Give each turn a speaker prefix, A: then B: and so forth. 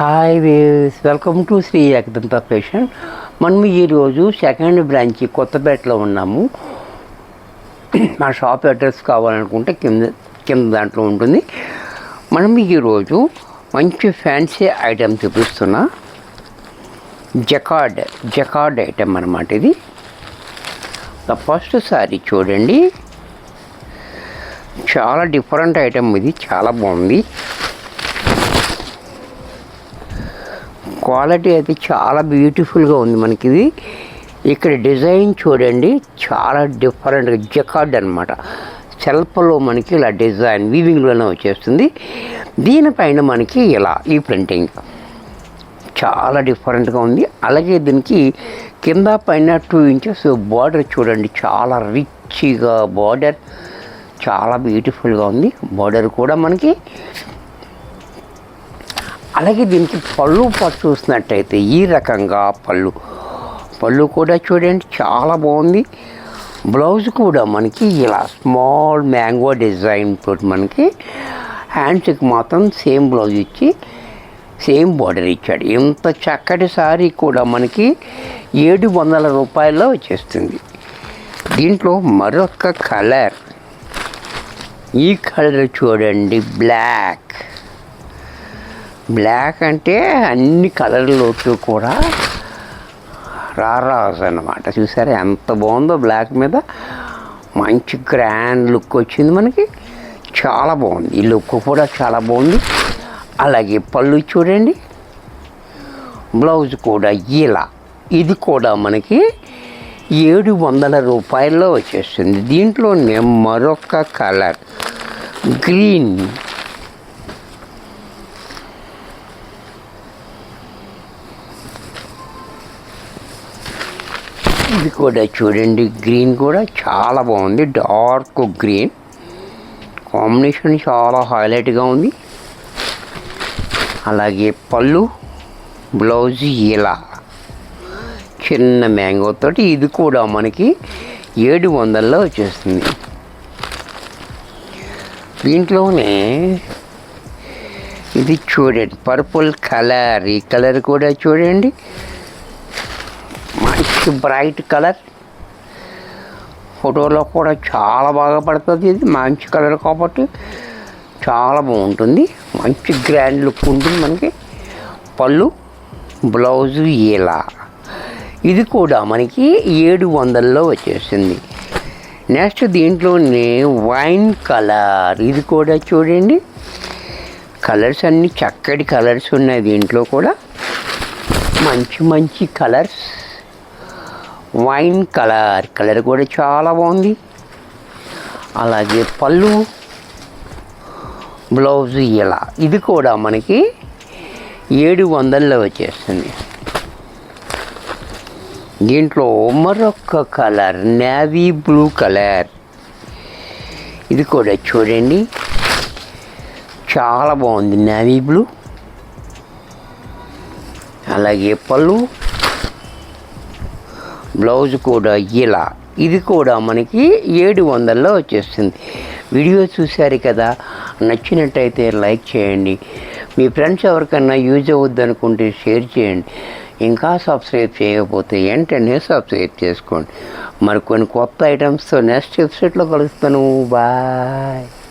A: Hi waves, welcome to Shri Ekadanta fashion. మనం ఈరోజు second branch కొత్తపేటలో ఉన్నాము. మా షాప్ అడ్రస్ కావాలనుకుంటే కింద దాంట్లో ఉంటుంది. మనం ఈరోజు మంచి ఫ్యాన్సీ ఐటెం చూపిస్తున్నా. జకార్డ్ ఐటెం అన్నమాట ఇది. ఫస్ట్ సారీ చూడండి, చాలా డిఫరెంట్ ఐటెం ఇది, చాలా బాగుంది. క్వాలిటీ అయితే చాలా బ్యూటిఫుల్గా ఉంది. మనకి ఇది ఇక్కడ డిజైన్ చూడండి, చాలా డిఫరెంట్గా జకార్డ్ అనమాట. సెల్ఫ్లో మనకి ఇలా డిజైన్ వీవింగ్లోనే వచ్చేస్తుంది. దీనిపైన మనకి ఇలా ఈ ప్రింటింగ్ చాలా డిఫరెంట్గా ఉంది. అలాగే దీనికి కింద పైన 2 ఇంచెస్ బార్డర్ చూడండి, చాలా రిచ్గా బార్డర్, చాలా బ్యూటిఫుల్గా ఉంది బార్డర్ కూడా మనకి. అలాగే దీనికి పళ్ళు చూసినట్టయితే ఈ రకంగా పళ్ళు కూడా చూడండి, చాలా బాగుంది. బ్లౌజ్ కూడా మనకి ఇలా స్మాల్ మ్యాంగో డిజైన్ తోటి మనకి హ్యాండ్స్కి మాత్రం సేమ్ బ్లౌజ్ ఇచ్చి సేమ్ బార్డర్ ఇచ్చాడు. ఇంత చక్కటి సారీ కూడా మనకి 700 రూపాయల్లో వచ్చేస్తుంది. దీంట్లో మరొక కలర్, ఈ కలర్ చూడండి, బ్లాక్ అంటే అన్ని కలర్లోకి కూడా రారాజు అన్నమాట. చూసారా ఎంత బాగుందో, బ్లాక్ మీద మంచి గ్రాండ్ లుక్ వచ్చింది మనకి, చాలా బాగుంది. ఈ లుక్ కూడా చాలా బాగుంది. అలాగే పళ్ళు చూడండి, బ్లౌజ్ కూడా ఇలా, ఇది కూడా మనకి 700 రూపాయల్లో వచ్చేస్తుంది. దీంట్లోనే మరొక కలర్ గ్రీన్, ఇది కూడా చూడండి, గ్రీన్ కూడా చాలా బాగుంది. డార్క్ గ్రీన్ కాంబినేషన్ చాలా హైలైట్గా ఉంది. అలాగే పళ్ళు, బ్లౌజ్ ఇలా చిన్న మ్యాంగో తోటి, ఇది కూడా మనకి 700లో వచ్చేస్తుంది. దీంట్లోనే ఇది చూడండి, పర్పుల్ కలర్, ఈ కలర్ కూడా చూడండి, మంచి బ్రైట్ కలర్, ఫోటోలో కూడా చాలా బాగా పడుతుంది. ఇది మంచి కలర్ కాబట్టి చాలా బాగుంటుంది, మంచి గ్రాండ్ లుక్ ఉంటుంది మనకి. పళ్ళు, బ్లౌజు ఇలా, ఇది కూడా మనకి 700లో వచ్చేసింది. నెక్స్ట్ దీంట్లోనే వైన్ కలర్, ఇది కూడా చూడండి, కలర్స్ అన్నీ చక్కటి కలర్స్ ఉన్నాయి. దీంట్లో కూడా మంచి కలర్స్, వైన్ కలర్ కూడా చాలా బాగుంది. అలాగే పళ్ళు, బ్లౌజ్ ఇలా, ఇది కూడా మనకి 700లో వచ్చేస్తుంది. దీంట్లో మరొక కలర్ నేవీ బ్లూ కలర్, ఇది కూడా చూడండి, చాలా బాగుంది నేవీ బ్లూ. అలాగే పళ్ళు, బ్లౌజ్ కూడా ఇలా, ఇది కూడా మనకి 700లో వచ్చేస్తుంది. వీడియో చూశారు కదా, నచ్చినట్టయితే లైక్ చేయండి. మీ ఫ్రెండ్స్ ఎవరికన్నా యూజ్ అవుద్ది అనుకుంటే షేర్ చేయండి. ఇంకా సబ్స్క్రైబ్ చేయకపోతే వెంటనే సబ్స్క్రైబ్ చేసుకోండి. మరికొన్ని కొత్త ఐటమ్స్తో నెక్స్ట్ ఎపిసోడ్లో కలుస్తాను. బాయ్.